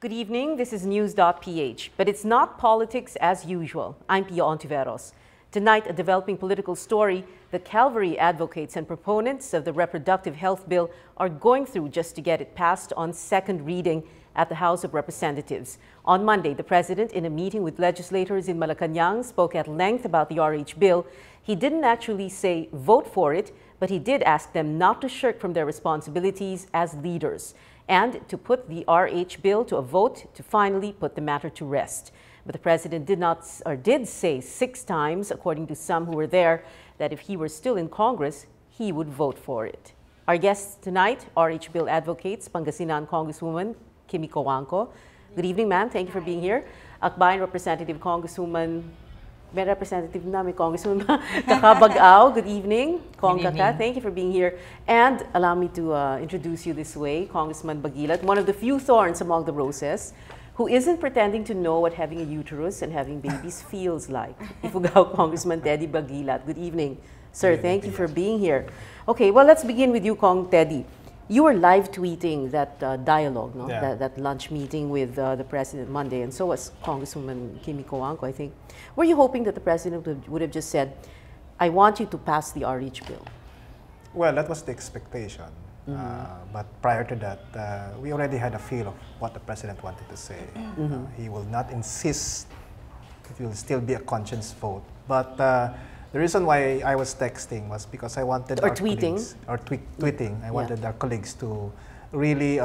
Good evening, this is NEWS.PH, but it's not politics as usual. I'm Pia Ontiveros. Tonight, a developing political story the Calvary advocates and proponents of the reproductive health bill are going through just to get it passed on second reading at the House of Representatives. On Monday, the President, in a meeting with legislators in Malacanang, spoke at length about the RH bill. He didn't actually say vote for it, but he did ask them not to shirk from their responsibilities as leaders and to put the RH bill to a vote to finally put the matter to rest. But the President did say 6 times, according to some who were there, that if he were still in Congress, he would vote for it. Our guests tonight, RH bill advocates, Pangasinan Congresswoman Kimiko Wangco. Good evening, ma'am. Thank you for being here. Akbayan Representative Congresswoman, may representative na, may Congresswoman Kakabag-Ao. Good evening. Kong Kaka, thank you for being here. And allow me to introduce you this way, Congressman Bagilat, one of the few thorns among the roses, who isn't pretending to know what having a uterus and having babies feels like. Ifugao Congressman Teddy Bagilat. Good evening, sir. Thank you for being here. Okay, well, let's begin with you, Kong Teddy. You were live tweeting that dialogue, no? Yeah. That lunch meeting with the President Monday, and so was Congresswoman Kimiko Wangco, I think. Were you hoping that the President would have just said, I want you to pass the RH bill? Well, that was the expectation. But prior to that, we already had a feel of what the President wanted to say. He will not insist. It will still be a conscience vote. But the reason why I was texting was because I wanted Or tweeting. Tweeting. I wanted our colleagues to really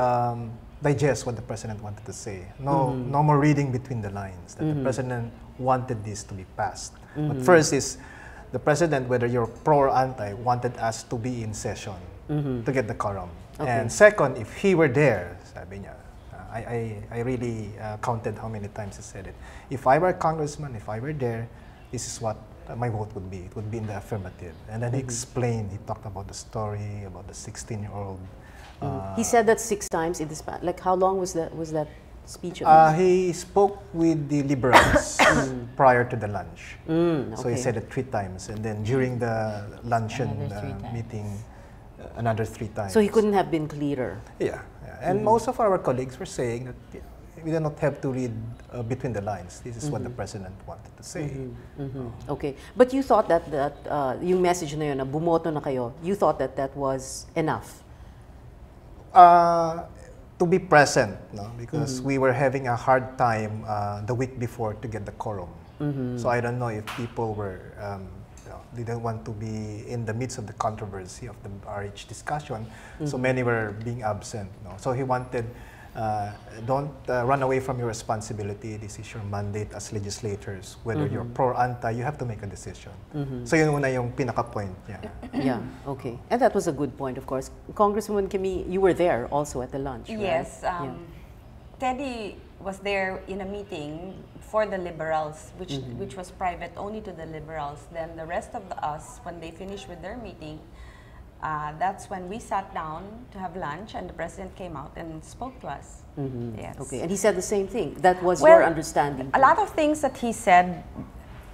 digest what the President wanted to say. No more reading between the lines. That the President wanted this to be passed. But first is, the President, whether you're pro or anti, wanted us to be in session to get the quorum. Okay. And second, if he were there, sabi niya, I really counted how many times he said it. If I were a congressman, if I were there, this is what my vote would be. It would be in the affirmative. And then he explained, he talked about the story, about the 16-year-old. He said that 6 times in this, like how long was that speech of his? He spoke with the liberals prior to the lunch. So he said it 3 times. And then during the luncheon meeting, another 3 times. So he couldn't have been clearer. Yeah. And most of our colleagues were saying that we do not have to read between the lines. This is what the President wanted to say. Okay. But you thought that yung message na yun, na bumoto na kayo, you thought that that was enough? To be present, no? Because we were having a hard time the week before to get the quorum. So I don't know if people were, they didn't want to be in the midst of the controversy of the RH discussion, so many were being absent. No? So he wanted, don't run away from your responsibility. This is your mandate as legislators. Whether you're pro or anti, you have to make a decision. So yun una yung pinaka-point niya. Yeah, okay. And that was a good point, of course. Congresswoman Kimi, you were there also at the lunch, right? Yes. Teddy was there in a meeting for the liberals, which was private only to the liberals. Then the rest of us, when they finished with their meeting, that's when we sat down to have lunch, and the President came out and spoke to us. Yes. Okay, and he said the same thing. That was your understanding. A lot of things that he said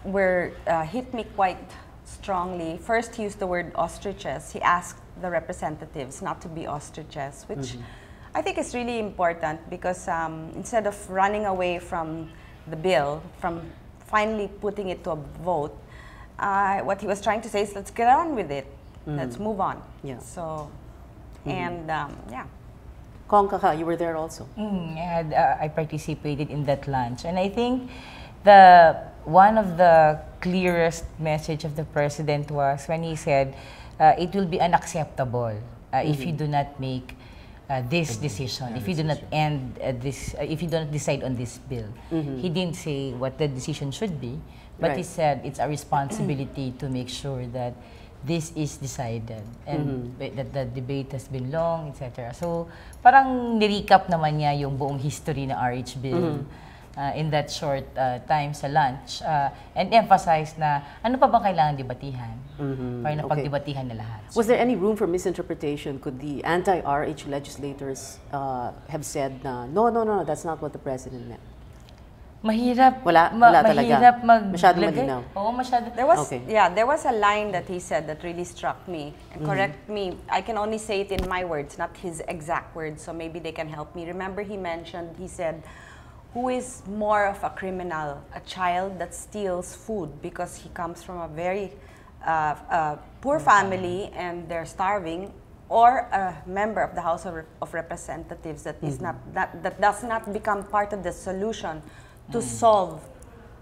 were hit me quite strongly. First, he used the word ostriches. He asked the representatives not to be ostriches, which I think is really important because instead of running away from the bill, from finally putting it to a vote, what he was trying to say is, let's get on with it. Let's move on. Yeah. So, and yeah. Kong Kaka, you were there also. I participated in that lunch, and I think one of the clearest message of the President was when he said, it will be unacceptable if you do not make this decision, if you do not end if you do not decide on this bill. He didn't say what the decision should be, but he said it's a responsibility to make sure that this is decided and that the debate has been long, etc. So, parang nirecap naman niya yung buong history ng RH bill in that short time sa lunch and emphasize na ano pa bang kailangan debatihan para napagdebatihan na lahat. Was there any room for misinterpretation? Could the anti-RH legislators have said na, no, that's not what the President meant? Mahirap. Wala talaga. Mahirap Masyadong malinaw. Oo, masyado. There was, Okay. there was a line that he said that really struck me. And correct me, I can only say it in my words, not his exact words, so maybe they can help me. Remember he said, who is more of a criminal, a child that steals food because he comes from a very poor family and they're starving, or a member of the House of Representatives that is that does not become part of the solution to solve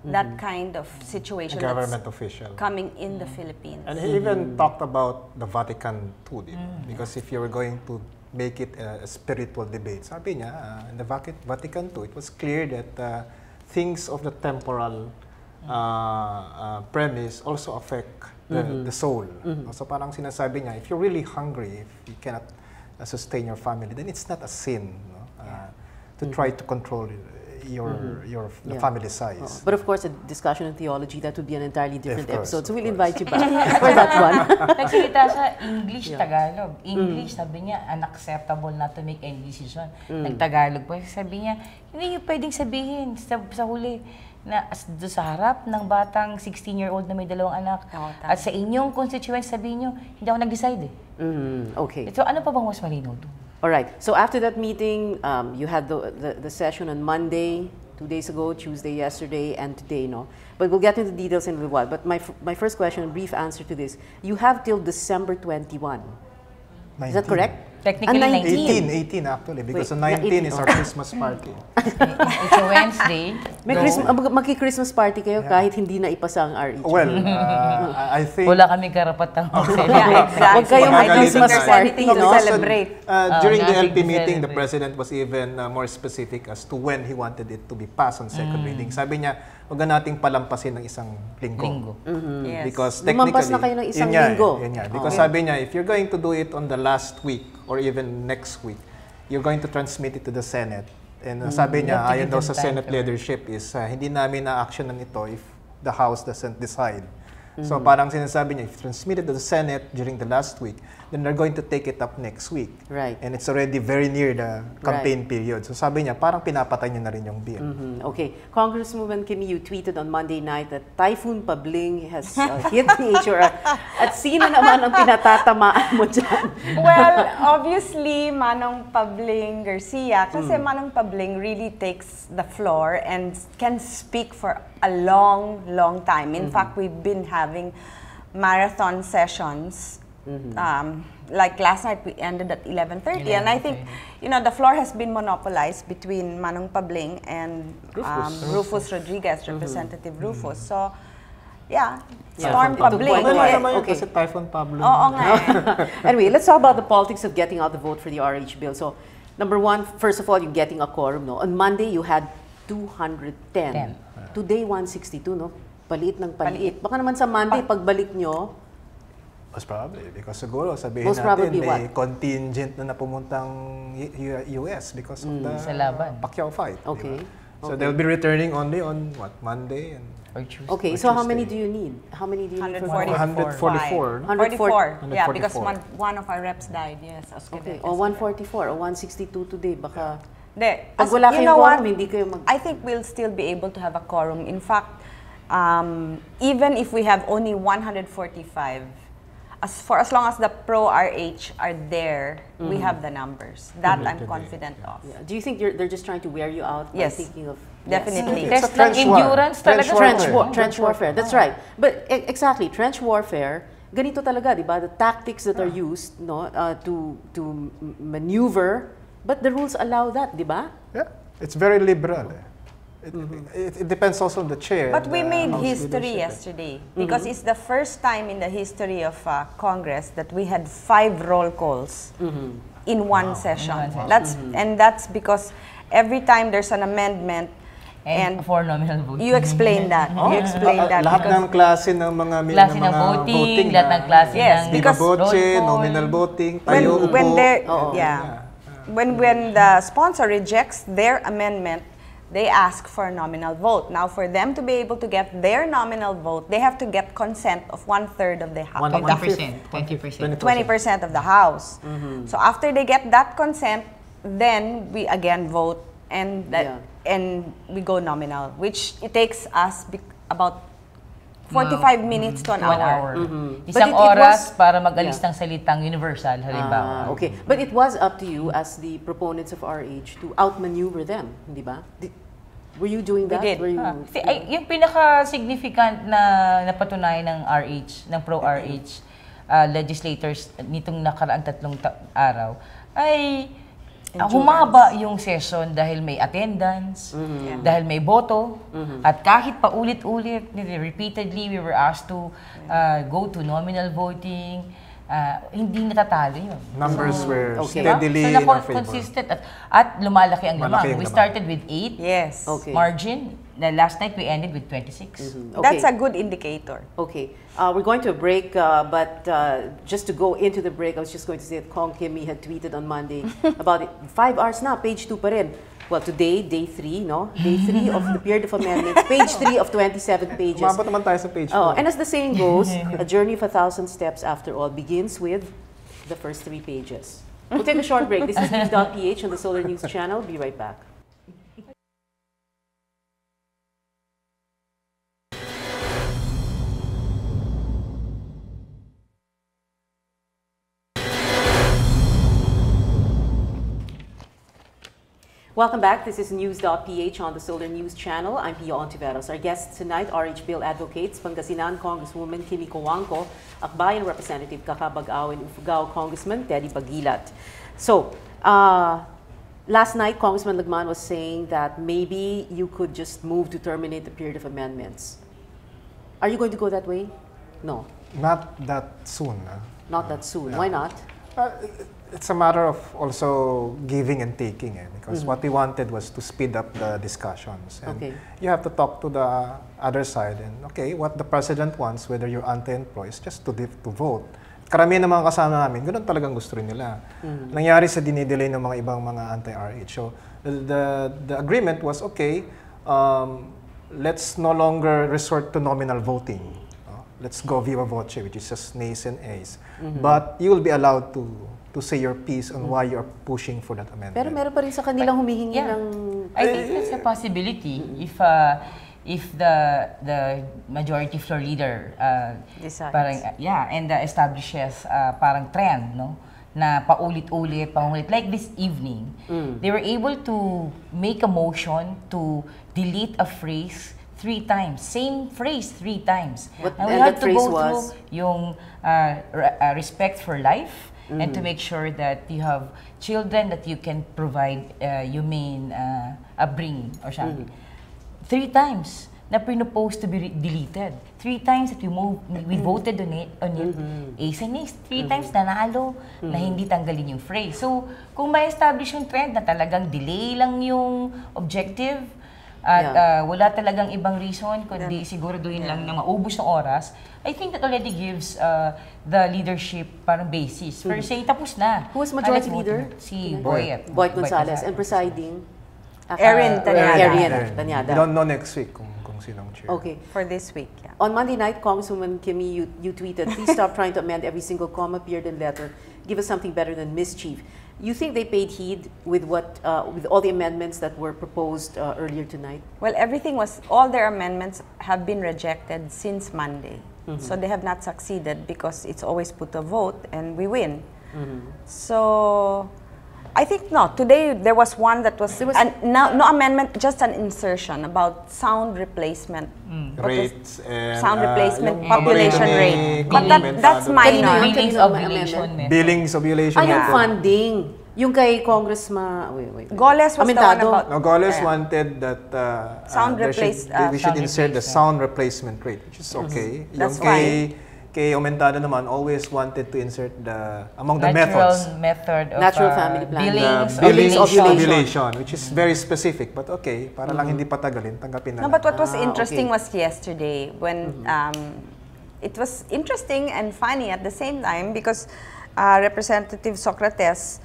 that kind of situation A government official. coming in the Philippines. And he even talked about the Vatican too, because if you were going to make it a spiritual debate, sabi niya, in the Vatican too, it was clear that things of the temporal premise also affect the soul. So parang sinasabi niya, if you're really hungry, if you cannot sustain your family, then it's not a sin, no? To try to control the family size. But of course, a discussion on theology, that would be an entirely different Of course, episode. So of we'll course. invite you back for that one. Nagsalita siya English-Tagalog. English, sabi niya, unacceptable not to make any decision. Nag-Tagalog po, sabi niya, hindi niyo pwedeng sabihin sa huli na doon sa harap ng batang 16-year-old na may 2 anak. At sa inyong constituents, sabihin niyo, hindi ako nag-decide eh. Okay. So ano pa bang mas malinaw doon? All right. So after that meeting, you had the session on Monday, 2 days ago, Tuesday, yesterday, and today, no? But we'll get into details in a little while. But my first question, a brief answer to this. You have till December 21. Is that correct? Technically 18 actually, because the 19 is our Christmas party. It's a Wednesday. Magki-Christmas party kayo kahit hindi na ipasa ang REG. Well, I think... Wala kaming karapatang mag-celebrate. Yeah, exactly. Huwag kayong I don't think Christmas there's party, anything to no? celebrate. During the nothing LP to meeting, the celebrate. President was even more specific as to when he wanted it to be passed on second reading. Sabi niya, huwag na nating palampasin ng isang linggo. Yes. Because Lumampas technically, na kayo ng isang yun nga linggo. Yun nga. Because sabi niya, if you're going to do it on the last week or even next week, you're going to transmit it to the Senate. And sabi niya, You have to ayon give daw them sa time Senate to work. leadership is hindi namin na-actionan ito if the House doesn't decide. So parang sinasabi niya, if transmitted to the Senate during the last week, then they're going to take it up next week. Right. And it's already very near the campaign period. So sabi niya, parang pinapatay niya na rin yung bill. Okay. Congresswoman Kimi, you tweeted on Monday night that Typhoon Pabling has hit the HOR. At sino naman ang pinatatamaan mo dyan? Well, obviously, Manong Pabling Garcia, kasi Manong Pabling really takes the floor and can speak for a long, long time. In fact, we've been having marathon sessions. Like last night, we ended at 11:30, and I think, the floor has been monopolized between Manong Pabling and Rufus Rodriguez, Representative Rufus. So, yeah, Storm Pabling. Okay. Kasi Typhoon Pablo. Oo nga. Anyway, let's talk about the politics of getting out the vote for the RH bill. So, number one, first of all, you're getting a quorum, no? On Monday, you had 210. Today, 162, no? Paliit ng paliit. Baka naman sa Monday, pagbalik nyo, Most probably. Because siguro, sabihin Most natin, probably may what? contingent na napumuntang US because of the Sa laban. Pacquiao fight. Okay. Diba? So they'll be returning only on, what, Monday? And Or Tuesday. okay, so how many do you need? How many do you need for 144. 144. 144. Yeah, because 144. one of our reps died. Yes. Okay, o 144 o 162 today, baka Pag wala kayong quorum, hindi kayo mag... I think we'll still be able to have a quorum. In fact, even if we have only 145, as long as the pro-RH are there, we have the numbers. That I'm confident of. Yeah. Do you think they're just trying to wear you out by Yes. thinking of... Definitely. It's a Test ng trench war. endurance talaga. Trench warfare. That's right. But exactly, trench warfare, ganito talaga, di ba? The tactics that are used, no, to maneuver, but the rules allow that, di ba? Yeah, it's very liberal. It depends also on the chair. But we made House history leadership. yesterday because it's the first time in the history of Congress that we had 5 roll calls in one session. That's because every time there's an amendment And for nominal voting. you explain that. You explain that. Lahat because- ng klase ng mga Klase ng voting, lahat ng klase Yes, ng because Viva voce, roll call. nominal voting, tayo upo. When the sponsor rejects their amendment, they ask for a nominal vote. Now, for them to be able to get their nominal vote, they have to get consent of 1/3 of the house. 20%. 20% of the House. So after they get that consent, then we again vote and and we go nominal, which it takes us about 45 minutes to an hour. Isang oras para mag-alis ng salitang universal, halimbawa. Okay. But it was up to you as the proponents of RH to outmaneuver them, di ba? Were you doing that? We did. Were you, Yung pinaka-significant na napatunayan ng RH, ng pro-RH legislators nitong nakaraang 3 araw ay humaba yung session dahil may attendance, dahil may boto, at kahit pa ulit-ulit, repeatedly, we were asked to go to nominal voting, hindi natatalo yun. Numbers were okay. steadily So, in our favor. consistent at lumalaki ang Malaki lamang. ang We lamang. started with 8 Yes. Okay. margin. Last night, we ended with 26. Okay. That's a good indicator. Okay. We're going to a break, but just to go into the break, I was just going to say that Kong Kimmy had tweeted on Monday about it. 5 hours na, page 2 pa rin. Well, today, day 3, no? Day 3 of the period of amendments, page 3 of 27 pages. Umabot naman tayo sa page 4. Oh, and as the saying goes, a journey of 1,000 steps after all begins with the first 3 pages. We'll take a short break. This is NEWS.PH on the Solar News channel. Be right back. Welcome back. This is NEWS.PH on the Solar News channel. I'm Pio Ontiveros. Our guests tonight, RH Bill advocates, Pangasinan Congresswoman Kimi Coangco, Akbayan Representative Kakabag-Aw and Ufugao Congressman Teddy Bagilat. So, last night, Congressman Lagman was saying that maybe you could just move to terminate the period of amendments. Are you going to go that way? No. Not that soon. Not that soon. No. Why not? It's a matter of also giving and taking, because what we wanted was to speed up the discussions. And you have to talk to the other side and, okay, what the president wants, whether you're anti-employee, is just to vote. Karamihan ng mga kasama namin, ganun talagang gusto rin nila. Nangyari sa dinidelay ng mga ibang mga anti-RH. So, the agreement was, okay, let's no longer resort to nominal voting. Let's go viva voce, which is just nays and A's. But you will be allowed to say your piece on why you're pushing for that amendment. Pero meron pa rin sa kanilang humihingi ng... I think that's a possibility if the majority floor leader Decides. parang and establishes parang trend, no, na paulit-ulit like this evening, they were able to make a motion to delete a phrase 3 times, same phrase 3 times. And we had to go through yung respect for life, and to make sure that you have children that you can provide humane upbringing or something. 3 times na pinopose to be deleted. 3 times that we voted on it, A's and A's. 3 times nanalo na hindi tanggalin yung phrase. So, kung may establish yung trend na talagang delay lang yung objective, at wala talagang ibang reason, kundi siguraduhin lang na maubos ng oras, I think that already gives the leadership parang basis. For saying, tapos na. Who was majority leader? Si Boyet. Boyet Gonzalez. And presiding? Erin Tanyada. We don't know next week kung sinong chair. Okay. For this week, yeah. On Monday night, Congresswoman Kimmy, you tweeted, please stop trying to amend every single comma, period, and letter. Give us something better than mischief. You think they paid heed with with all the amendments that were proposed earlier tonight? Well, all their amendments have been rejected since Monday. So they have not succeeded because it's always put to vote and we win. So I think no. Today there was one that was no amendment, just an insertion about sound replacement Rates and sound replacement yung population rate. But that's minor. Billings ovulation method. Billings ovulation Yung method. funding. Yung kay Congressman... Wait. Goles was the one Amentado. about... No, Goles wanted that we should insert the sound replacement rate, which is okay. That's yung kay Aumentado naman always wanted to insert among the natural methods. method of Natural family planning. Billings ovulation. ovulation, which is very specific, but okay, para lang hindi patagalin, tanggapin na No, lang. but what was interesting was yesterday when it was interesting and funny at the same time because Representative Socrates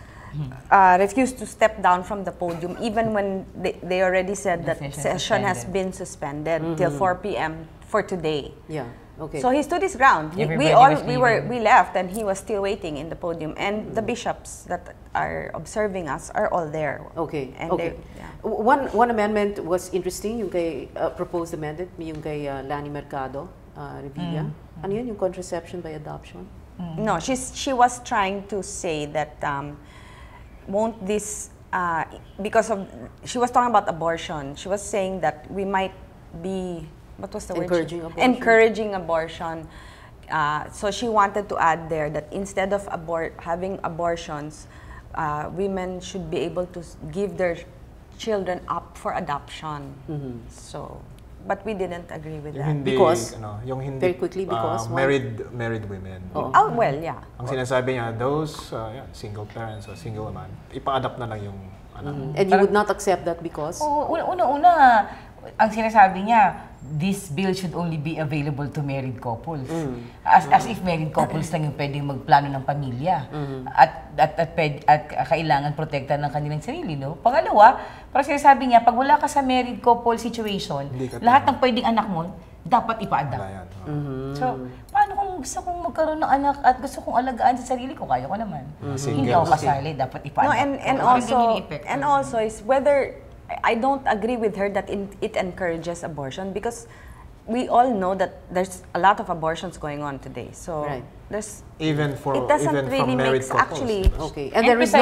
refused to step down from the podium even when they already said that session has been suspended till 4 p.m. for today. Yeah. Okay. So he stood his ground. Everybody was We left, and he was still waiting in the podium. And the bishops that are observing us are all there. Okay. And okay. One amendment was interesting, yung kay proposed amendment, yung kay Lani Mercado, Revilla. Ano yun, yung contraception by adoption? No, she was trying to say that won't this because of, she was talking about abortion. She was saying that we might be, what was the word? Encouraging abortion. So she wanted to add there that instead of having abortions, women should be able to give their children up for adoption. So, but we didn't agree with that. Hindi, because, yung hindi, very quickly, because married women. Oh, well, yeah. Ang sinasabi niya, those single parents or single women, ipa-adapt na lang yung anak. And you would not accept that because? Una, ang sinasabi niya, this bill should only be available to married couples. As if married couples lang yung pwedeng magplano ng pamilya. At kailangan protektahan ng kanilang sarili, no? Pangalawa, parang sinasabi niya, pag wala ka sa married couple situation, lahat ng pwedeng anak mo, dapat ipa-adapt. So, paano kung gusto kong magkaroon ng anak at gusto kong alagaan sa sarili ko, kaya ko naman. Hindi ako kasali, dapat ipa-adapt. No, and also is whether, I don't agree with her that it encourages abortion, because we all know that there's a lot of abortions going on today. So there's even it doesn't really make actually. Okay, and there is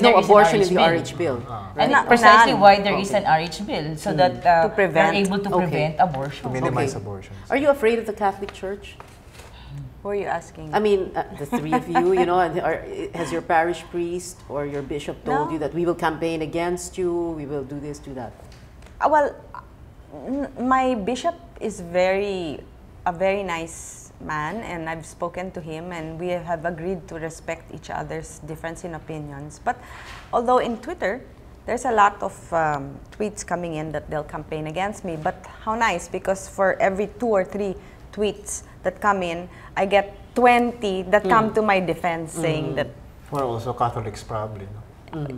no abortion in the RH bill. And precisely why there is an RH bill, so that they're able to prevent abortion. To minimize abortions. Are you afraid of the Catholic Church? Who are you asking? I mean, the three of you, you know, has your parish priest or your bishop told you that we will campaign against you, we will do this, do that? Well, my bishop is a very nice man, and I've spoken to him, and we have agreed to respect each other's difference in opinions. But although in Twitter, there's a lot of tweets coming in that they'll campaign against me, but how nice, because for every 2 or 3 tweets that come in, I get 20 that come to my defense saying that... We're also Catholics probably, no?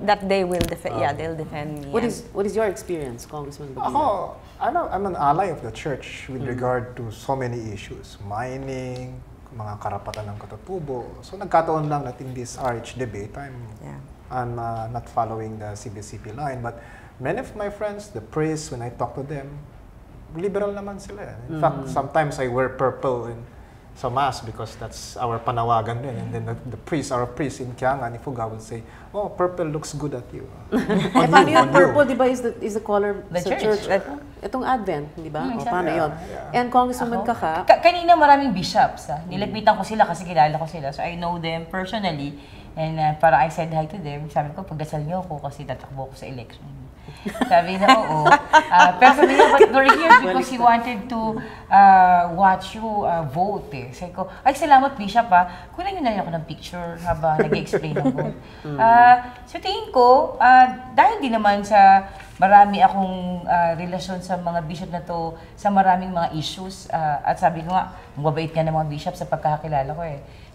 That they will defend, they'll defend me. What is your experience, Congressman? I'm an ally of the church with regard to so many issues. Mining, mga karapatan ng katutubo. So nagkataon lang that in this RH debate, I'm not following the CBCP line, but many of my friends, the priests, when I talk to them, liberal naman sila. In fact, sometimes I wear purple sa mass because that's our panawagan din. And then the priest, our priest in Kiangan, Ifugao will say, "Oh, purple looks good at you." Paano yun? Purple, di ba, is the color sa church? Itong Advent, di ba? Paano yun? And Congresswoman Kaka... Kanina maraming bishops. Nilapitan ko sila kasi kilala ko sila. So I know them personally. And para I said hi to them. Sabi ko, pagdasal niyo ako kasi tatakbo ko sa election. Sabi na, oo. Pero sabi niya, but we're here because he wanted to watch you vote. Sabi ko, ay salamat Bishop kunin niyo na ako ng picture habang nag-explain ng vote. So tingin ko, dahil din naman sa marami akong relasyon sa mga bishop na to, sa maraming mga issues, at sabi ko nga, mababait nga ng mga bishop sa pagkakakilala ko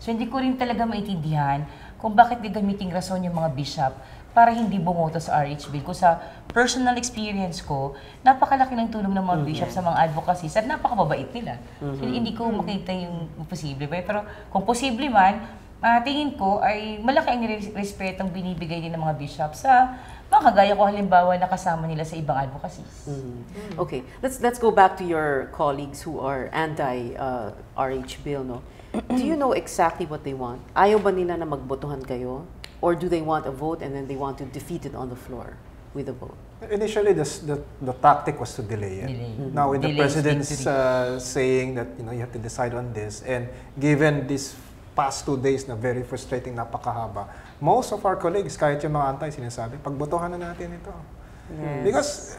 So hindi ko rin talaga maintindihan kung bakit di gamiting rason yung mga bishop para hindi bumoto sa RH bill. Kung sa personal experience ko, napakalaki ng tulong ng mga bishop sa mga advocacies at napakababait nila. Hindi ko makita yung posible. Pero kung posible man, tingin ko ay malaki ang respetong binibigay din ng mga bishop sa mga kagaya ko halimbawa na kasama nila sa ibang advocacies. Okay, let's go back to your colleagues who are anti-RH bill, no? Do you know exactly what they want? Ayaw ba nila na magbotohan kayo? Or do they want a vote and then they want to defeat it on the floor with a vote? Initially, the tactic was to delay it. Now, with the president's saying that you have to decide on this, and given these past 2 days na very frustrating, napakahaba, most of our colleagues, kahit yung mga antay, sinasabi, pagbotohan na natin ito. Because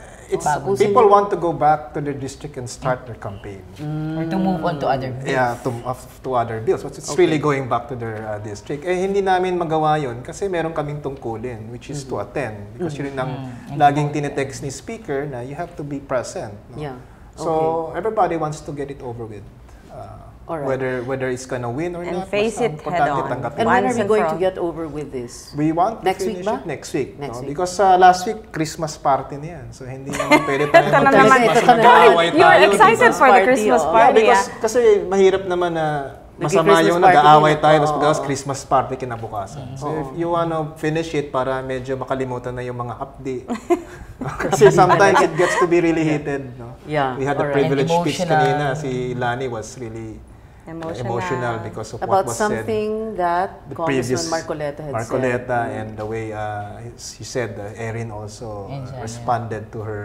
people want to go back to their district and start their campaign. Or to move on to other bills. Yeah, to other bills. So it's really going back to their district. Hindi namin magawa yun kasi meron kaming tungkulin, which is to attend. Because yun ang laging tinetext ni speaker na you have to be present. No? Yeah. So everybody wants to get it over with Alright. Whether it's gonna win or And not. face basta it importante head on. tanggapin. And when are Once we and going for to all. get over with this? We want Next to week finish ba? it next week. Next no? week. Because last week, Christmas party na yan. So hindi naman pwede tayo Ito na naman. mag-Christmas Ito na nag-aaway You were tayo, excited diba? for the Party, Christmas oh. party. Because, kasi mahirap naman na masama Nag-Christmas yung party nag-aaway din. tayo tapos Oo. pagkas Christmas party kinabukasan. So if you wanna finish it para medyo makalimutan na yung mga update. Kasi sometimes it gets to be really heated. No? Yeah, We had a alright. privileged And speech emotional. kanina. Si Lani was really emotional because of About what was said. something that The Congressman previous Marcoleta had Marcoleta said. and the way she said Erin also And Jan, responded to her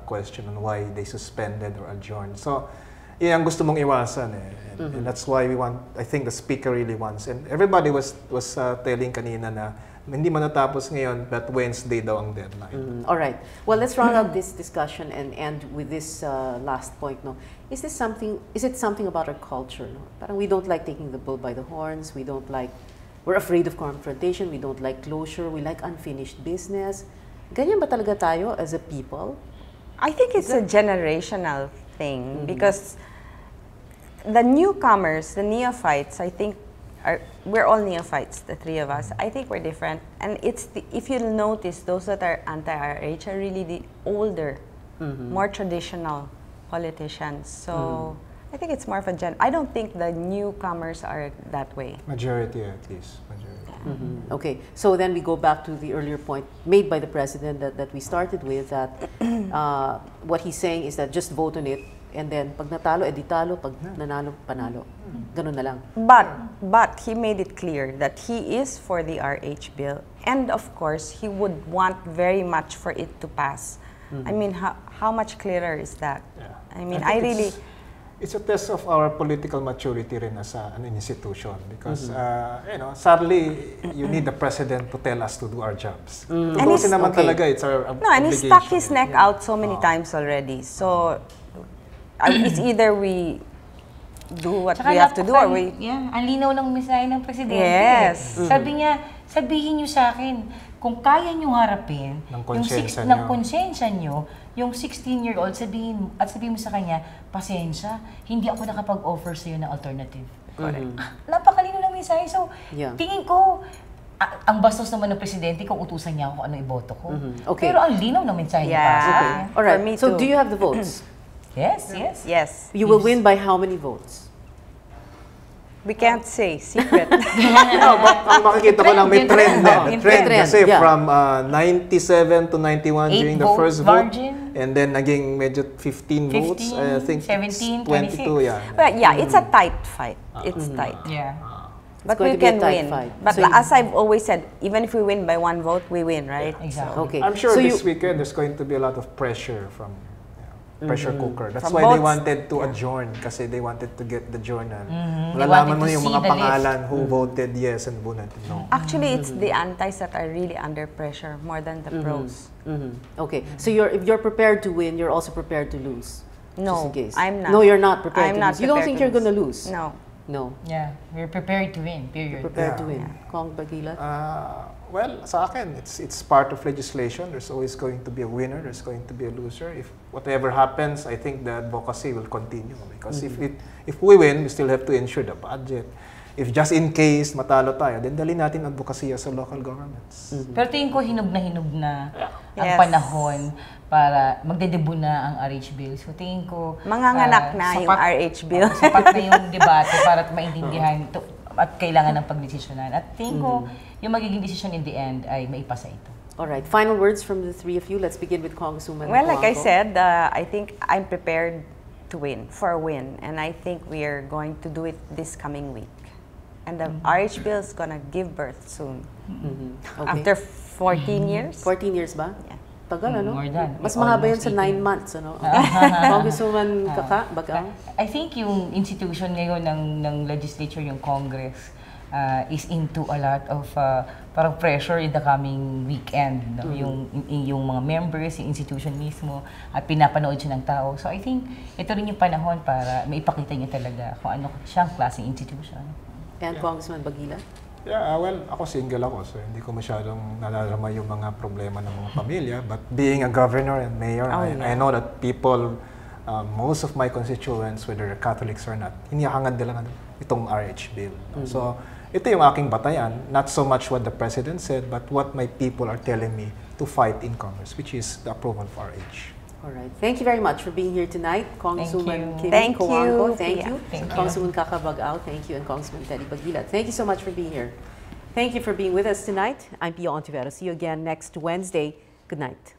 question on why they suspended or adjourned. So, yan ang gusto mong iwasan and that's why I think the speaker really wants. And everybody was telling kanina na hindi man natapos ngayon, but Wednesday daw ang deadline. All right. Well, let's round out this discussion and end with this last point. No, is it something about our culture? No? Parang we don't like taking the bull by the horns. We're afraid of confrontation. We don't like closure. We like unfinished business. Ganyan ba talaga tayo as a people? I think it's a generational thing because the newcomers, the neophytes, I think we're all neophytes, the three of us. I think we're different, and if you'll notice, those that are anti-RH are really the older, more traditional politicians. So I think it's more of a I don't think the newcomers are that way. Majority at least. Majority. Okay, so then we go back to the earlier point made by the president that we started with, that what he's saying is that just vote on it, and then pag natalo, edi talo, pag nanalo, panalo. Ganun na lang. But he made it clear that he is for the RH bill, and of course he would want very much for it to pass. I mean, how much clearer is that? Yeah. I mean, think it's a test of our political maturity rin as an institution because sadly you need the president to tell us to do our jobs. Tutusin naman talaga, it's our obligation. And he stuck his neck out so many times already. So it's either we do what we have to do or we... Yeah, ang linaw ng mensahe ng presidente. Yes. Sabi niya, sabihin niyo sa akin, kung kaya niyo harapin ng konsensya niyo, yung 16-year-old, sabihin mo sa kanya, pasensya, hindi ako nakapag-offer sa iyo ng alternative. Correct. Napakalino ng mensahe. So, Yeah. tingin ko, ang bastos naman ng presidente kung utusan niya ako kung ano iboto ko. Okay. Pero ang linaw ng mensahe niya. Yeah. Okay. All right. For me So too. do you have the votes? Yes. Yes. You will win by how many votes? We can't say. Secret. No, but ang makikita ko lang may trend na. Yung Trend trend, kasi yeah. from 97 to 91 during the first vote. margin. And then naging medyo 15 votes. I think 17, 22, 26. yeah. But yeah, it's a tight fight. It's tight. Yeah. But going we to be a can tight win. fight. But So as I've always said, even if we win by one vote, we win, right? Exactly. Okay. I'm sure So this weekend there's going to be a lot of pressure from pressure cooker. That's From why they both- wanted to adjourn kasi they wanted to get the journal. They Malalaman wanted mo to yung see mga the pangalan who voted yes and who voted no. Actually, it's the antis that are really under pressure more than the pros. Okay. So if you're prepared to win, you're also prepared to lose. No, just in case. I'm not. No, you're not prepared I'm to not lose. You don't think prepared you're to going to lose? No. No. Yeah. We're prepared to win, period. Prepared to Yeah. win. Kong Bagilat? Well, sa akin, it's part of legislation. There's always going to be a winner. There's going to be a loser. If whatever happens, I think the advocacy will continue. Because if we win, we still have to ensure the budget. If just in case matalo tayo, then dali natin advocacy sa local governments. Pero tingin ko hinog na ang Yes. panahon para magdedebut na ang RH bill. So tingin ko Manganganak na yung RH bill. sapat na yung debate para maintindihan at kailangan ng pagdesisyonan. At tingin ko yung magiging decision in the end ay maipasa ito. All right. Final words from the three of you. Let's begin with Congresswoman Well, like I Polanco. said, I think I'm prepared to win, for a win. And I think we are going to do it this coming week. And the RH bill is going to give birth soon. Okay. After 14 years. 14 years ba? Yeah. Tagal, ano? More than. Mas mahaba yun Almost sa 9 18. months, ano? Congresswoman Bagang? I think yung institution ngayon ng legislature, yung Congress, is into a lot of parang pressure in the coming weekend. No? Yung mga members, yung institution mismo, at pinapanood siya ng tao. So I think ito rin yung panahon para maipakita niya talaga kung ano siyang klaseng institution. And Congressman Bagila? Yeah, well, ako single ako, so hindi ko masyadong nalarama yung mga problema ng mga pamilya. But being a governor and mayor, I know that people most of my constituents, whether they're Catholics or not, hinihangad nila itong RH bill. So, ito yung aking batayan, not so much what the President said, but what my people are telling me to fight in Congress, which is the approval of RH. All right. Thank you very much for being here tonight, Congresswoman Kim Thank Coango. you. Thank you. Thank you. Congresswoman Kakabagao. Thank you. And Congressman Teddy Bagila. Thank you so much for being here. Thank you for being with us tonight. I'm Pio Ontiveros. See you again next Wednesday. Good night.